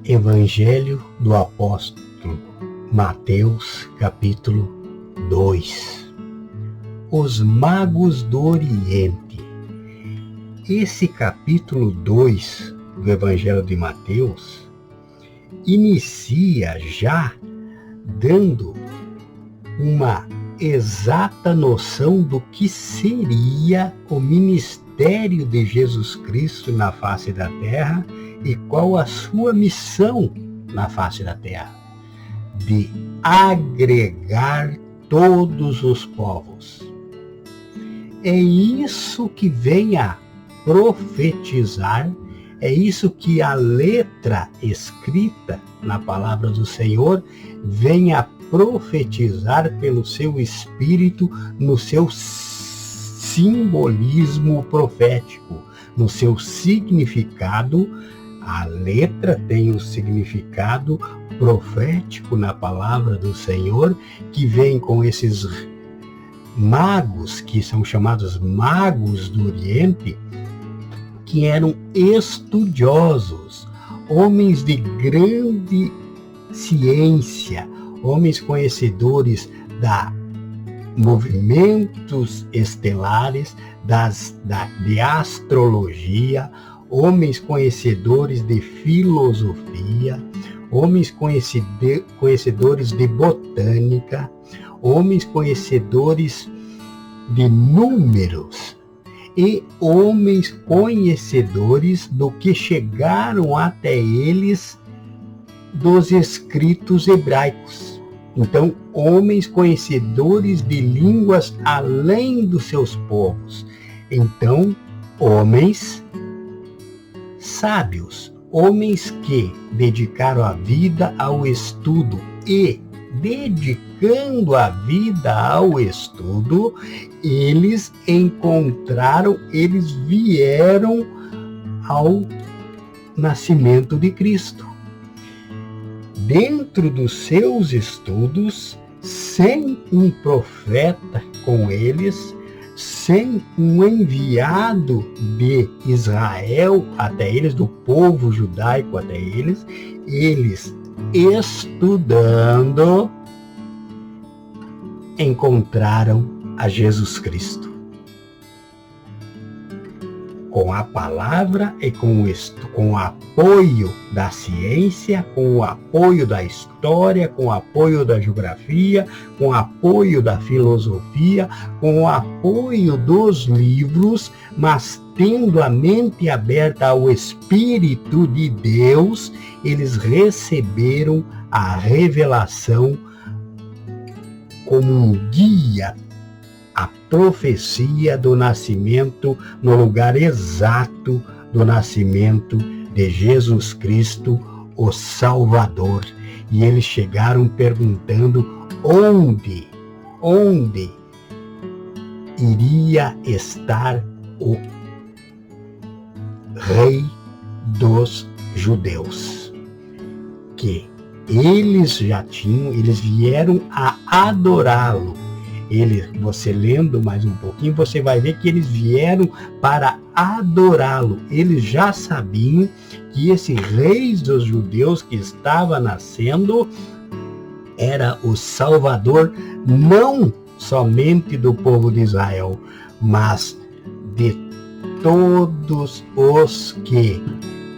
Evangelho do Apóstolo Mateus, capítulo 2. Os magos do Oriente. Esse capítulo 2 do Evangelho de Mateus inicia já dando uma exata noção do que seria o ministério de Jesus Cristo na face da terra e qual a sua missão na face da terra: de agregar todos os povos. É isso que vem a profetizar, é isso que a letra escrita na palavra do Senhor vem a profetizar pelo seu espírito, no seu simbolismo profético, no seu significado. A letra tem o significado profético na palavra do Senhor, que vem com esses magos, que são chamados magos do Oriente, que eram estudiosos, homens de grande ciência, homens conhecedores da movimentos estelares, de astrologia, homens conhecedores de filosofia, homens conhecedores de botânica, homens conhecedores de números e homens conhecedores do que chegaram até eles dos escritos hebraicos. Então, homens conhecedores de línguas além dos seus povos. Então, homens sábios, homens que dedicaram a vida ao estudo e, dedicando a vida ao estudo, eles vieram ao nascimento de Cristo. Dentro dos seus estudos, sem um profeta com eles, sem um enviado de Israel até eles, do povo judaico até eles estudando, encontraram a Jesus Cristo. Com a palavra e com o apoio da ciência, com o apoio da história, com o apoio da geografia, com o apoio da filosofia, com o apoio dos livros, mas tendo a mente aberta ao Espírito de Deus, eles receberam a revelação como um guia, a profecia do nascimento, no lugar exato do nascimento de Jesus Cristo, o Salvador. E eles chegaram perguntando onde iria estar o Rei dos Judeus, que eles vieram a adorá-lo. Você lendo mais um pouquinho, você vai ver que eles vieram para adorá-lo. Eles já sabiam que esse rei dos judeus que estava nascendo era o Salvador, não somente do povo de Israel, mas de todos os que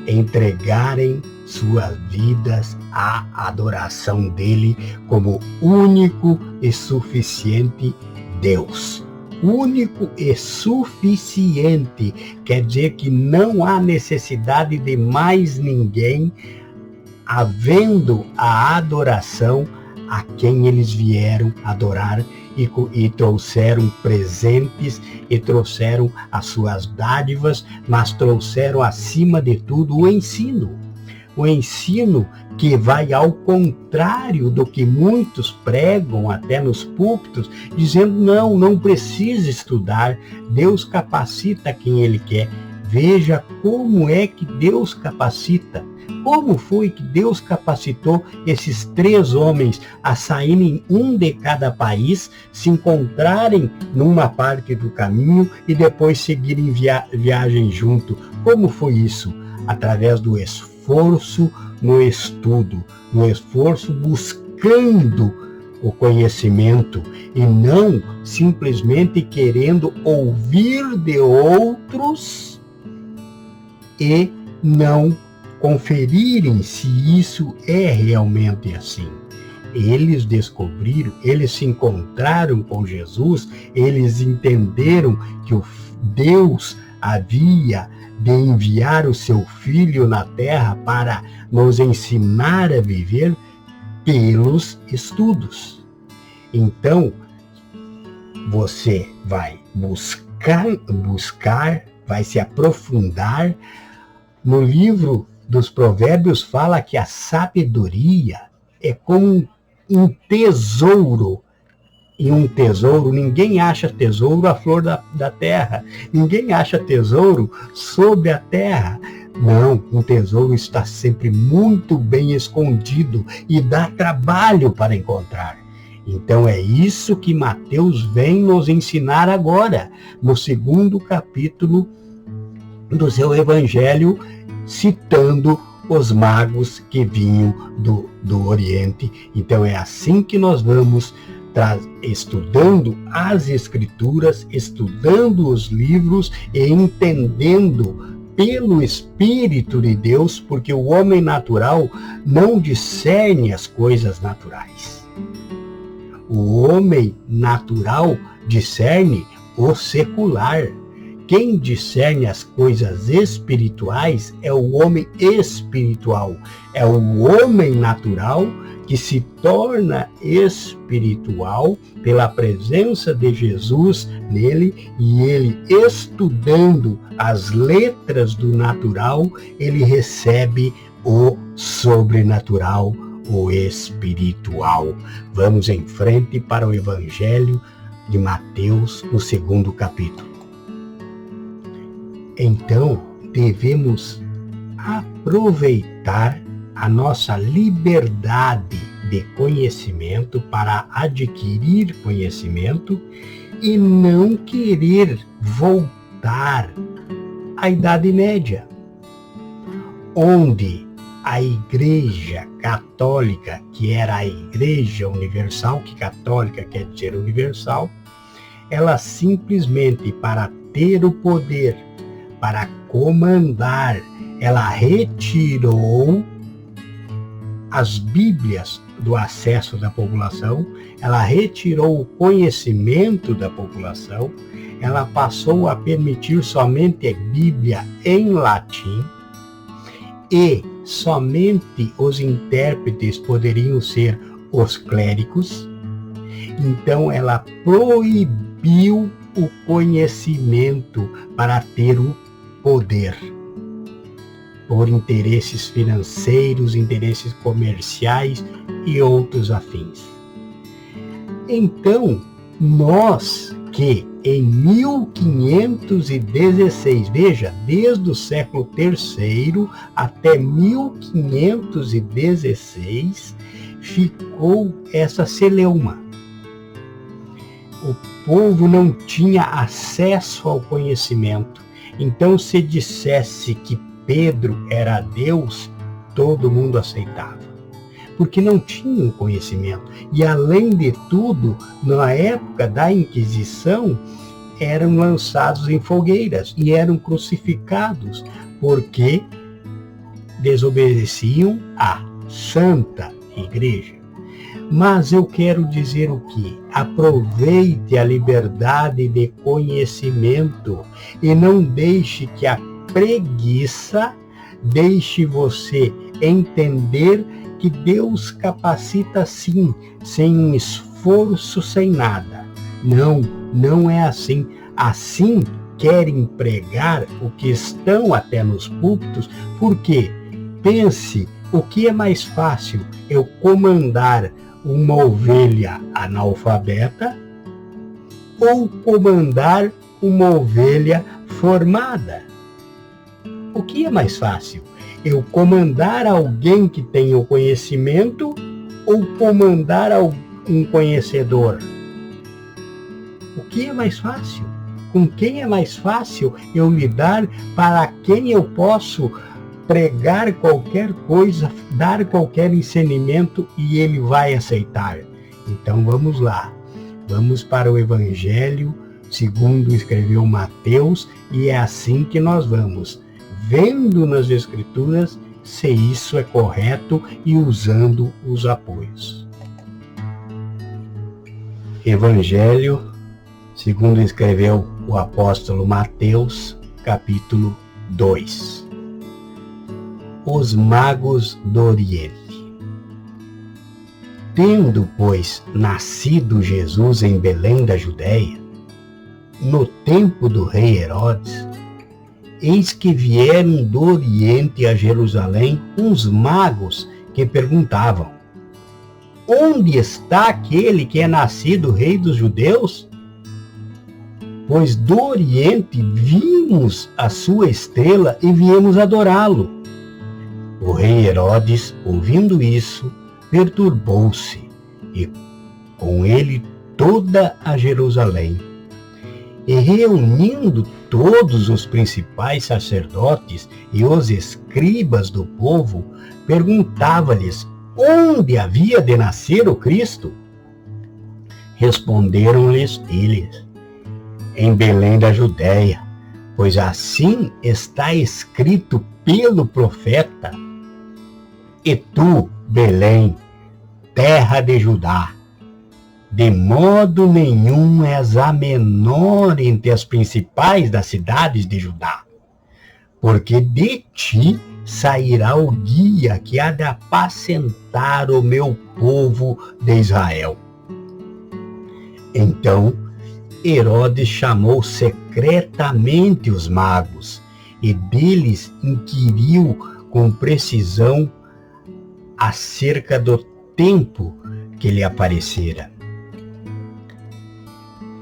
entregarem suas vidas à adoração dele como único e suficiente Deus. Único e suficiente quer dizer que não há necessidade de mais ninguém, havendo a adoração a quem eles vieram adorar e trouxeram presentes e trouxeram as suas dádivas, mas trouxeram acima de tudo o ensino que vai ao contrário do que muitos pregam até nos púlpitos, dizendo não precisa estudar, Deus capacita quem Ele quer. Veja como é que Deus capacita. Como foi que Deus capacitou esses 3 homens a saírem um de cada país, se encontrarem numa parte do caminho e depois seguirem viagem junto? Como foi isso? através do esforço no estudo, no esforço buscando o conhecimento e não simplesmente querendo ouvir de outros e não conferirem se isso é realmente assim. Eles descobriram, eles se encontraram com Jesus, eles entenderam que o Deus havia de enviar o seu Filho na terra para nos ensinar a viver pelos estudos. Então, você vai buscar, vai se aprofundar. No livro dos Provérbios fala que a sabedoria é como um tesouro. E um tesouro, ninguém acha tesouro à flor da terra. Ninguém acha tesouro sobre a terra. Não, um tesouro está sempre muito bem escondido e dá trabalho para encontrar. Então é isso que Mateus vem nos ensinar agora, no 2º capítulo do seu evangelho, citando os magos que vinham do Oriente. Então é assim que nós vamos estudando as Escrituras, estudando os livros e entendendo pelo Espírito de Deus, porque o homem natural não discerne as coisas naturais. O homem natural discerne o secular. Quem discerne as coisas espirituais é o homem espiritual. É o homem natural que se torna espiritual pela presença de Jesus nele, e ele, estudando as letras do natural, ele recebe o sobrenatural, o espiritual. Vamos em frente para o Evangelho de Mateus, no 2º capítulo. Então, devemos aproveitar a nossa liberdade de conhecimento para adquirir conhecimento e não querer voltar à Idade Média, onde a Igreja Católica, que era a Igreja Universal, que católica quer dizer universal, ela simplesmente, para ter o poder, para comandar, ela retirou as Bíblias do acesso da população, ela retirou o conhecimento da população, ela passou a permitir somente a Bíblia em latim e somente os intérpretes poderiam ser os clérigos. Então ela proibiu o conhecimento para ter o poder, por interesses financeiros, interesses comerciais e outros afins. Então, nós que em 1516, veja, desde o século III até 1516, ficou essa celeuma. O povo não tinha acesso ao conhecimento. Então, se dissesse que Pedro era Deus, todo mundo aceitava, porque não tinham conhecimento. E além de tudo, na época da Inquisição, eram lançados em fogueiras e eram crucificados, porque desobedeciam à Santa Igreja. Mas eu quero dizer o quê? Aproveite a liberdade de conhecimento e não deixe que a preguiça deixe você entender que Deus capacita sim, sem um esforço, sem nada. Não, não é assim. Assim querem pregar o que estão até nos púlpitos, porque pense, o que é mais fácil? Eu comandar uma ovelha analfabeta ou comandar uma ovelha formada? O que é mais fácil? Eu comandar alguém que tem o conhecimento ou comandar um conhecedor? O que é mais fácil? Com quem é mais fácil eu lidar? Para quem eu posso pregar qualquer coisa, dar qualquer ensinamento e ele vai aceitar. Então vamos lá, vamos para o Evangelho segundo escreveu Mateus, e é assim que nós vamos, vendo nas Escrituras se isso é correto e usando os apoios. Evangelho segundo escreveu o apóstolo Mateus, capítulo 2. Os magos do Oriente. Tendo, pois, nascido Jesus em Belém da Judéia, no tempo do rei Herodes, eis que vieram do Oriente a Jerusalém uns magos que perguntavam: onde está aquele que é nascido rei dos judeus? Pois do Oriente vimos a sua estrela e viemos adorá-lo. O rei Herodes, ouvindo isso, perturbou-se, e com ele toda a Jerusalém. E reunindo todos os principais sacerdotes e os escribas do povo, perguntava-lhes onde havia de nascer o Cristo. Responderam-lhes eles: em Belém da Judéia, pois assim está escrito pelo profeta: e tu, Belém, terra de Judá, de modo nenhum és a menor entre as principais das cidades de Judá, porque de ti sairá o guia que há de apacentar o meu povo de Israel. Então Herodes chamou secretamente os magos e deles inquiriu com precisão acerca do tempo que lhe aparecera.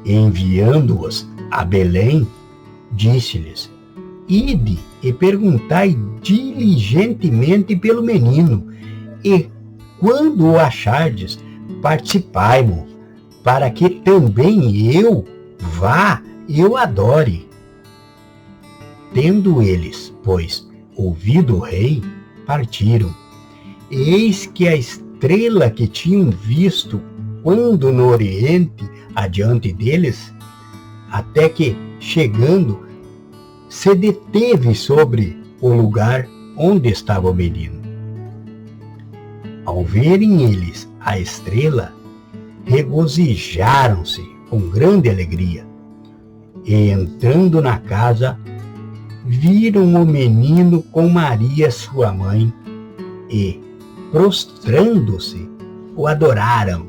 Enviando-os a Belém, disse-lhes: ide e perguntai diligentemente pelo menino, e quando o achardes, participai-mo, para que também eu vá e o adore. Tendo eles, pois, ouvido o rei, partiram. Eis que a estrela que tinham visto quando no Oriente, adiante deles, até que, chegando, se deteve sobre o lugar onde estava o menino. Ao verem eles a estrela, regozijaram-se com grande alegria, e entrando na casa, viram o menino com Maria, sua mãe, e, prostrando-se, o adoraram.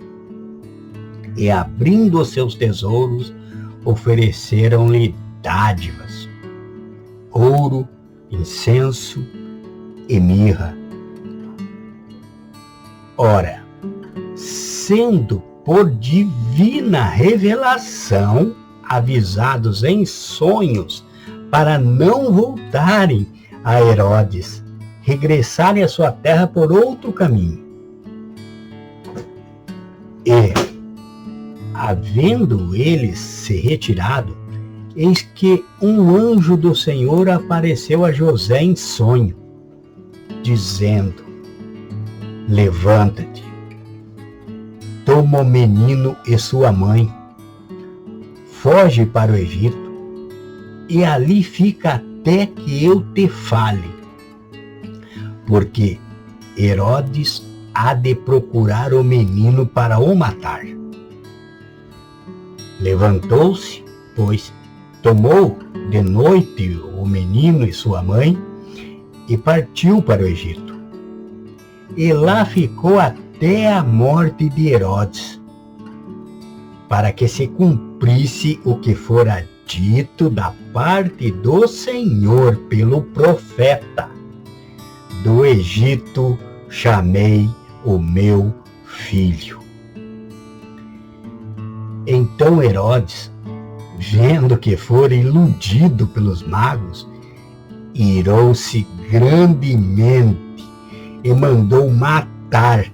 E, abrindo os seus tesouros, ofereceram-lhe dádivas, ouro, incenso e mirra. Ora, sendo por divina revelação avisados em sonhos para não voltarem a Herodes, regressarem à sua terra por outro caminho. E, havendo eles se retirado, eis que um anjo do Senhor apareceu a José em sonho, dizendo: levanta-te, toma o menino e sua mãe, foge para o Egito, e ali fica até que eu te fale, porque Herodes há de procurar o menino para o matar. Levantou-se, pois, tomou de noite o menino e sua mãe e partiu para o Egito. E lá ficou até a morte de Herodes, para que se cumprisse o que fora dito da parte do Senhor pelo profeta: do Egito chamei o meu filho. Então Herodes, vendo que fora iludido pelos magos, irou-se grandemente e mandou matar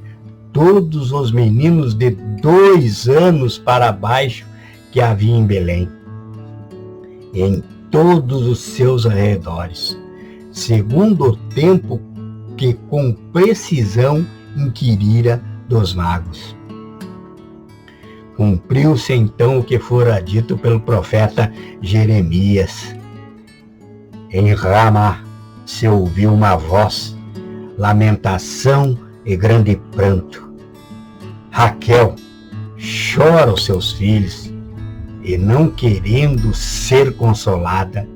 todos os meninos de 2 anos para baixo que havia em Belém, e em todos os seus arredores, segundo o tempo que com precisão inquirira dos magos. Cumpriu-se então o que fora dito pelo profeta Jeremias. Em Ramá se ouviu uma voz, lamentação e grande pranto. Raquel chora os seus filhos, e não querendo ser consolada,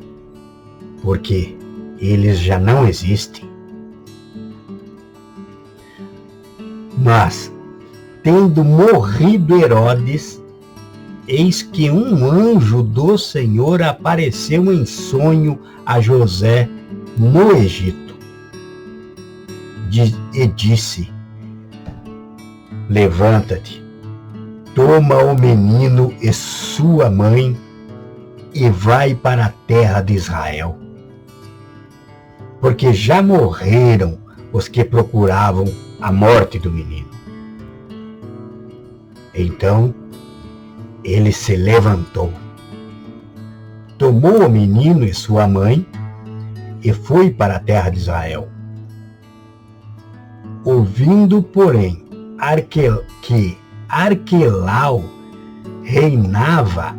porque eles já não existem. Mas, tendo morrido Herodes, eis que um anjo do Senhor apareceu em sonho a José no Egito. E disse: levanta-te, toma o menino e sua mãe e vai para a terra de Israel, porque já morreram os que procuravam a morte do menino. Então ele se levantou, tomou o menino e sua mãe e foi para a terra de Israel. Ouvindo, porém, que Arquelau reinava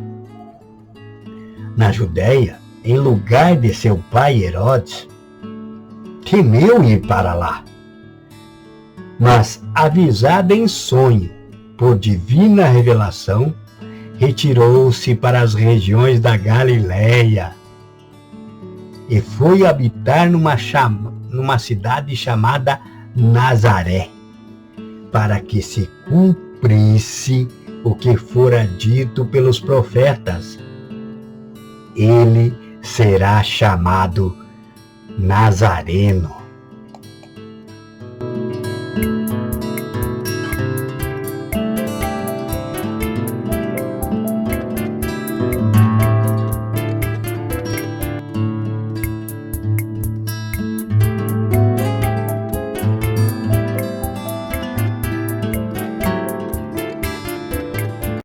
na Judéia, em lugar de seu pai Herodes, temeu ir para lá. Mas, avisado em sonho por divina revelação, retirou-se para as regiões da Galiléia e foi habitar numa cidade chamada Nazaré, para que se cumprisse o que fora dito pelos profetas: ele será chamado Nazareno.